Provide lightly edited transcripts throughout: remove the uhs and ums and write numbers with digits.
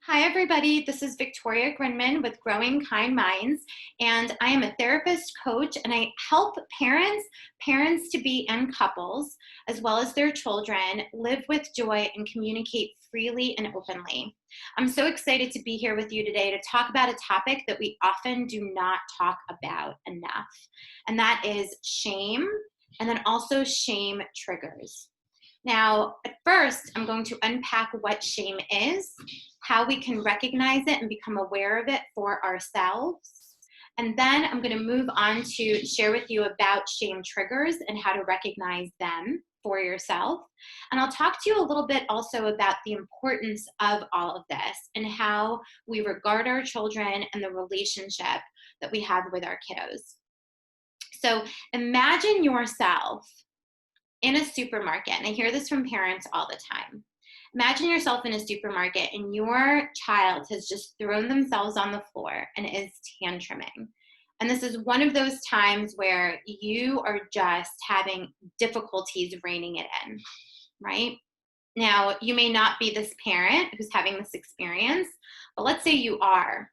Hi, everybody. This is Victoria Grinman with Growing Kind Minds, and I am a therapist coach, and I help parents to be, and couples, as well as their children, live with joy and communicate freely and openly. I'm so excited to be here with you today to talk about a topic that we often do not talk about enough, and that is shame, and then also shame triggers. Now, at first, I'm going to unpack what shame is, how we can recognize it and become aware of it for ourselves. And then I'm going to move on to share with you about shame triggers and how to recognize them for yourself. And I'll talk to you a little bit also about the importance of all of this and how we regard our children and the relationship that we have with our kiddos. So imagine yourself in a supermarket, and I hear this from parents all the time. Imagine yourself in a supermarket and your child has just thrown themselves on the floor and is tantruming. And this is one of those times where you are just having difficulties reining it in, right? Now, you may not be this parent who's having this experience, but let's say you are.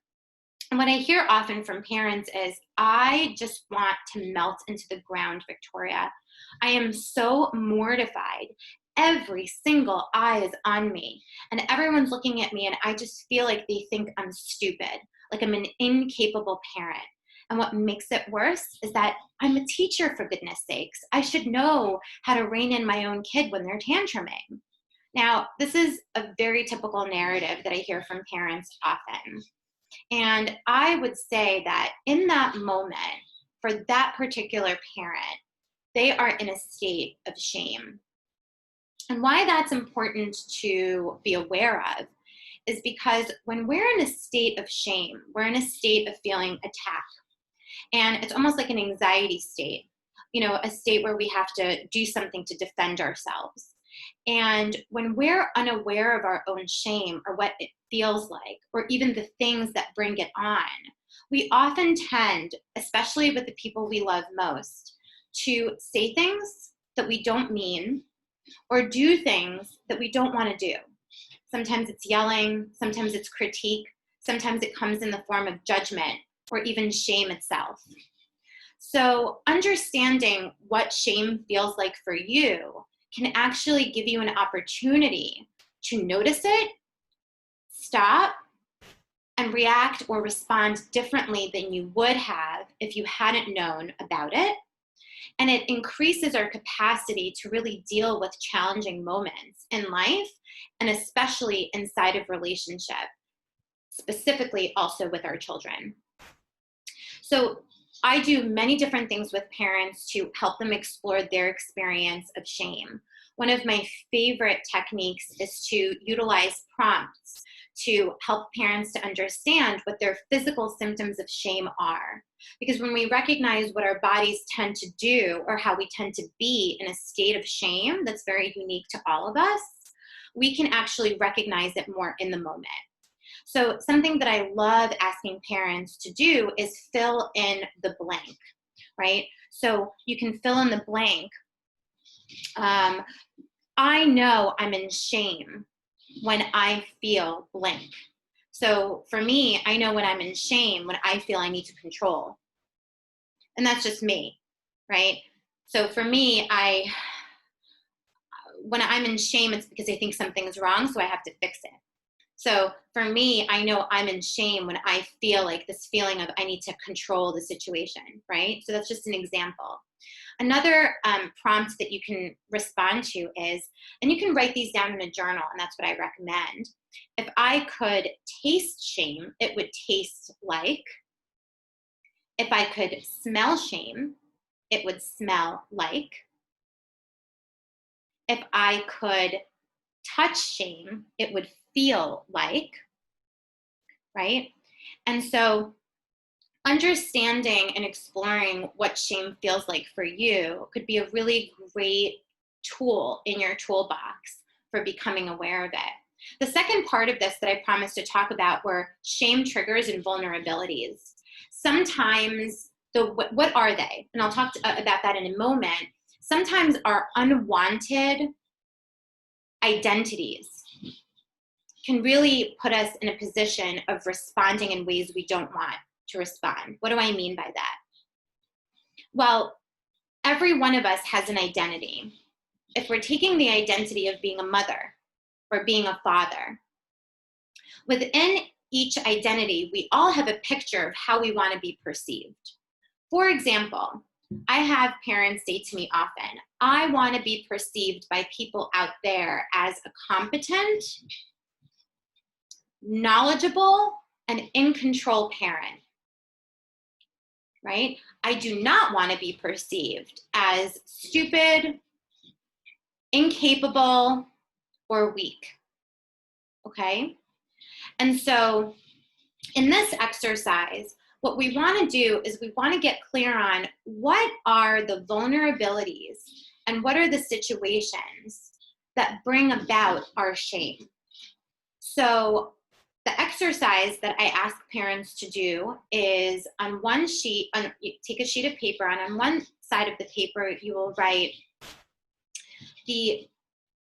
And what I hear often from parents is, I just want to melt into the ground, Victoria. I am so mortified. Every single eye is on me, and everyone's looking at me, and I just feel like they think I'm stupid, like I'm an incapable parent. And what makes it worse is that I'm a teacher, for goodness sakes. I should know how to rein in my own kid when they're tantruming. Now, this is a very typical narrative that I hear from parents often. And I would say that in that moment, for that particular parent, they are in a state of shame. And why that's important to be aware of is because when we're in a state of shame, we're in a state of feeling attacked. And it's almost like an anxiety state, a state where we have to do something to defend ourselves. And when we're unaware of our own shame or what it feels like, or even the things that bring it on, we often tend, especially with the people we love most, to say things that we don't mean or do things that we don't want to do. Sometimes it's yelling, sometimes it's critique, sometimes it comes in the form of judgment or even shame itself. So understanding what shame feels like for you can actually give you an opportunity to notice it, stop, and react or respond differently than you would have if you hadn't known about it. And it increases our capacity to really deal with challenging moments in life, and especially inside of relationship, specifically also with our children. So I do many different things with parents to help them explore their experience of shame. One of my favorite techniques is to utilize prompts to help parents to understand what their physical symptoms of shame are. Because when we recognize what our bodies tend to do or how we tend to be in a state of shame that's very unique to all of us, we can actually recognize it more in the moment. So something that I love asking parents to do is fill in the blank, right? So you can fill in the blank. I know I'm in shame when I feel blank. So for me, I know when I'm in shame, when I feel I need to control. And that's just me, right? So for me, when I'm in shame, it's because I think something's wrong, so I have to fix it. So for me, I know I'm in shame when I feel like this feeling of I need to control the situation, right? So that's just an example. Another prompt that you can respond to is, and you can write these down in a journal, and that's what I recommend. If I could taste shame, it would taste like. If I could smell shame, it would smell like. If I could touch shame, it would feel like, right? And so understanding and exploring what shame feels like for you could be a really great tool in your toolbox for becoming aware of it. The second part of this that I promised to talk about were shame triggers and vulnerabilities. Sometimes, what are they? And I'll talk about that in a moment. Sometimes our unwanted identities can really put us in a position of responding in ways we don't want to respond. What do I mean by that? Well, every one of us has an identity. If we're taking the identity of being a mother or being a father, within each identity, we all have a picture of how we want to be perceived. For example, I have parents say to me often, I want to be perceived by people out there as a competent, knowledgeable, and in control parent, right? I do not want to be perceived as stupid, incapable, or weak, okay? And so in this exercise, what we want to do is we want to get clear on what are the vulnerabilities and what are the situations that bring about our shame. So the exercise that I ask parents to do is on one sheet, take a sheet of paper, and on one side of the paper, you will write the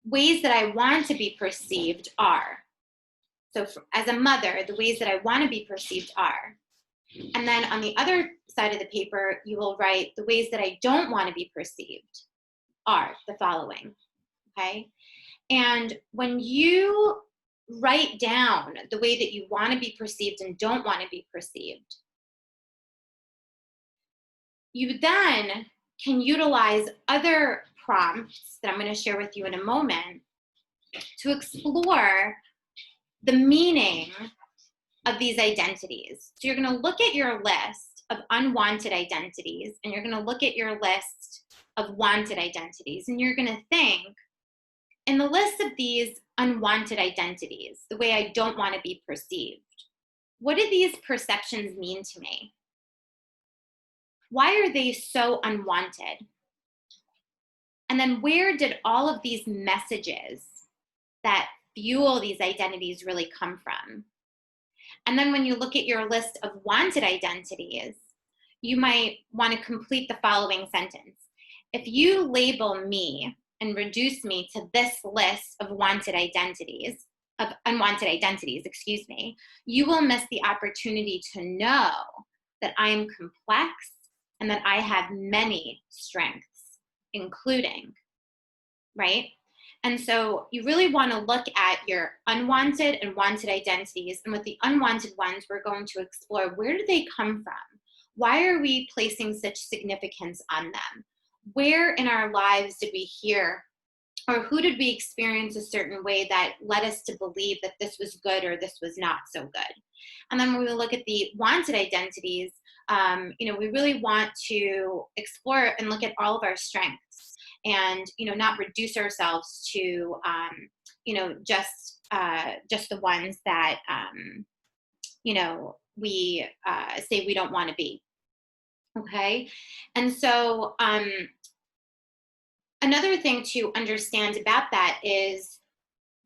ways that I want to be perceived are. So as a mother, the ways that I want to be perceived are. And then on the other side of the paper, you will write the ways that I don't want to be perceived are the following, okay? And when you write down the way that you want to be perceived and don't want to be perceived, you then can utilize other prompts that I'm going to share with you in a moment to explore the meaning of these identities. So you're going to look at your list of unwanted identities, and you're going to look at your list of wanted identities, and you're going to think, in the list of these unwanted identities, the way I don't want to be perceived, what do these perceptions mean to me? Why are they so unwanted? And then where did all of these messages that fuel these identities really come from? And then when you look at your list of wanted identities, you might want to complete the following sentence. If you label me and reduce me to this list of unwanted identities, you will miss the opportunity to know that I am complex and that I have many strengths, including, right? And so you really want to look at your unwanted and wanted identities. And with the unwanted ones, we're going to explore, where do they come from? Why are we placing such significance on them? Where in our lives did we hear, or who did we experience a certain way that led us to believe that this was good or this was not so good? And then when we look at the wanted identities, we really want to explore and look at all of our strengths, and not reduce ourselves to just the ones that we say we don't want to be. Okay, and so another thing to understand about that is,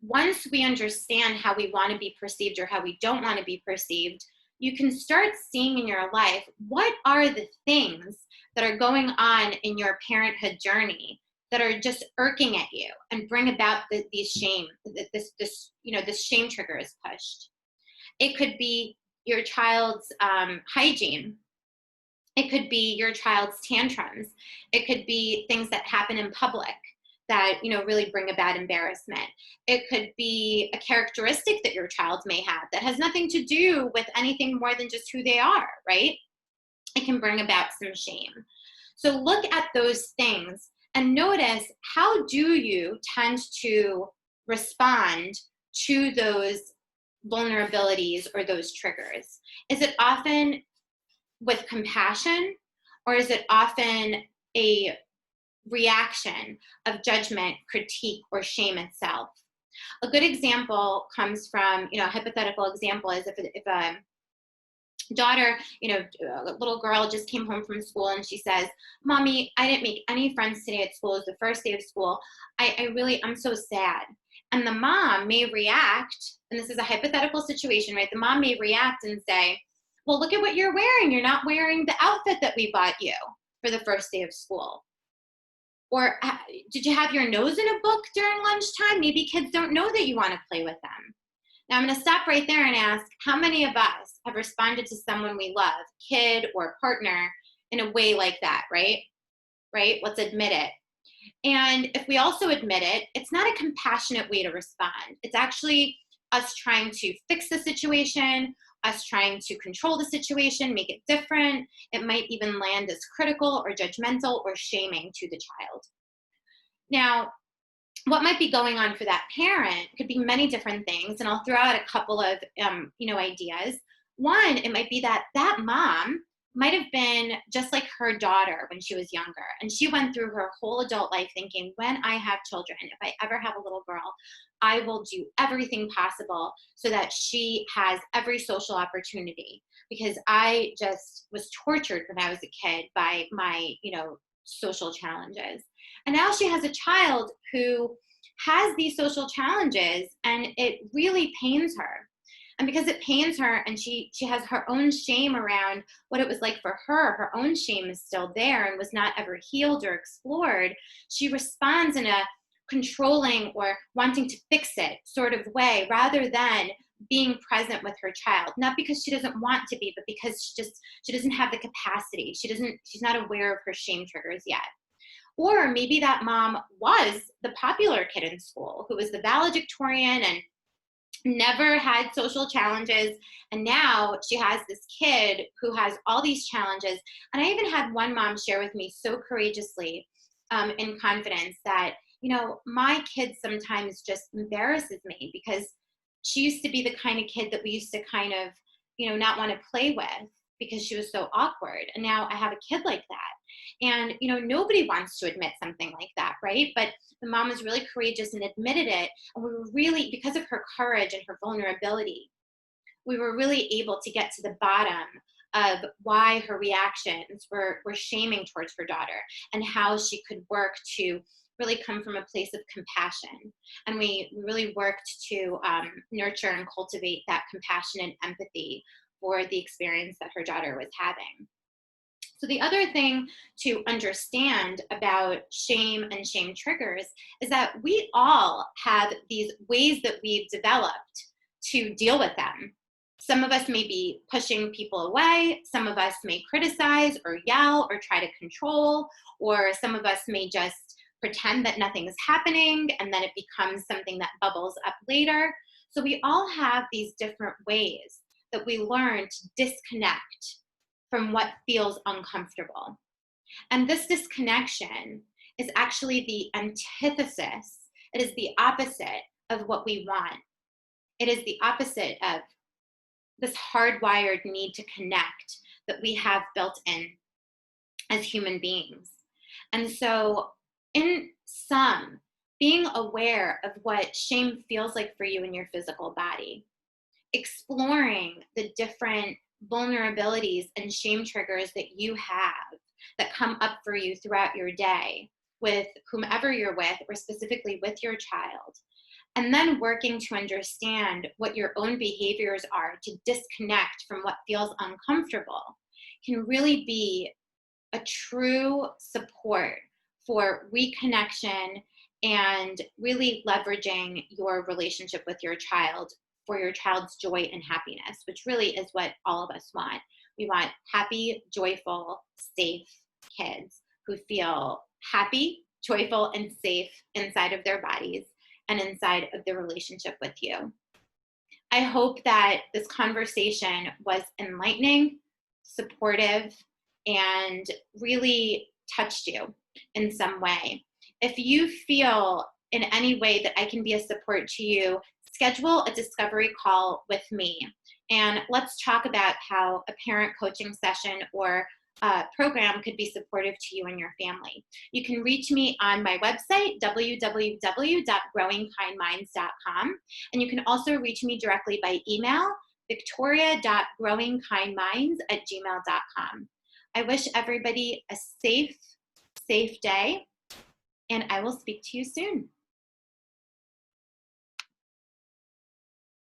once we understand how we want to be perceived or how we don't want to be perceived, you can start seeing in your life, what are the things that are going on in your parenthood journey that are just irking at you and bring about these shame, this shame trigger is pushed. It could be your child's hygiene. It could be your child's tantrums. It could be things that happen in public that really bring about embarrassment. It could be a characteristic that your child may have that has nothing to do with anything more than just who they are, right? It can bring about some shame. So look at those things and notice, how do you tend to respond to those vulnerabilities or those triggers? Is it often with compassion, or is it often a reaction of judgment, critique, or shame itself? A good example comes from, a hypothetical example is if a daughter, a little girl just came home from school and she says, "Mommy, I didn't make any friends today at school. It's the first day of school. I'm so sad." And the mom may react, and this is a hypothetical situation, right? The mom may react and say, "Well, look at what you're wearing. You're not wearing the outfit that we bought you for the first day of school." Or, "Did you have your nose in a book during lunchtime? Maybe kids don't know that you want to play with them." Now I'm going to stop right there and ask, how many of us have responded to someone we love, kid or partner, in a way like that, right? Right? Let's admit it. And if we also admit it, it's not a compassionate way to respond. It's actually us trying to fix the situation, us trying to control the situation, make it different. It might even land as critical or judgmental or shaming to the child. Now, what might be going on for that parent could be many different things, and I'll throw out a couple of ideas. One, it might be that that mom might have been just like her daughter when she was younger, and she went through her whole adult life thinking, when I have children, if I ever have a little girl, I will do everything possible so that she has every social opportunity, because I just was tortured when I was a kid by my social challenges. And now she has a child who has these social challenges, and it really pains her. And because it pains her, and she has her own shame around what it was like for her, her own shame is still there and was not ever healed or explored. She responds in a controlling or wanting to fix it sort of way, rather than being present with her child, not because she doesn't want to be, but because she doesn't have the capacity. She's not aware of her shame triggers yet. Or maybe that mom was the popular kid in school who was the valedictorian and never had social challenges. And now she has this kid who has all these challenges. And I even had one mom share with me so courageously, in confidence, that, my kid sometimes just embarrasses me, because she used to be the kind of kid that we used to kind of, not want to play with because she was so awkward. And now I have a kid like that. And, nobody wants to admit something like that, right? But the mom was really courageous and admitted it. And we were really, because of her courage and her vulnerability, we were really able to get to the bottom of why her reactions were shaming towards her daughter, and how she could work to really come from a place of compassion. And we really worked to nurture and cultivate that compassion and empathy for the experience that her daughter was having. So the other thing to understand about shame and shame triggers is that we all have these ways that we've developed to deal with them. Some of us may be pushing people away. Some of us may criticize or yell or try to control, or some of us may just pretend that nothing is happening, and then it becomes something that bubbles up later. So we all have these different ways that we learn to disconnect from what feels uncomfortable. And this disconnection is actually the antithesis. It is the opposite of what we want. It is the opposite of this hardwired need to connect that we have built in as human beings. And so, in sum, being aware of what shame feels like for you in your physical body, exploring the different vulnerabilities and shame triggers that you have that come up for you throughout your day with whomever you're with, or specifically with your child, and then working to understand what your own behaviors are to disconnect from what feels uncomfortable, can really be a true support for reconnection and really leveraging your relationship with your child for your child's joy and happiness, which really is what all of us want. We want happy, joyful, safe kids who feel happy, joyful, and safe inside of their bodies and inside of the relationship with you. I hope that this conversation was enlightening, supportive, and really touched you in some way. If you feel in any way that I can be a support to you, schedule a discovery call with me, and let's talk about how a parent coaching session or program could be supportive to you and your family. You can reach me on my website, www.growingkindminds.com, and you can also reach me directly by email, victoria.growingkindminds@gmail.com. I wish everybody a safe day, and I will speak to you soon.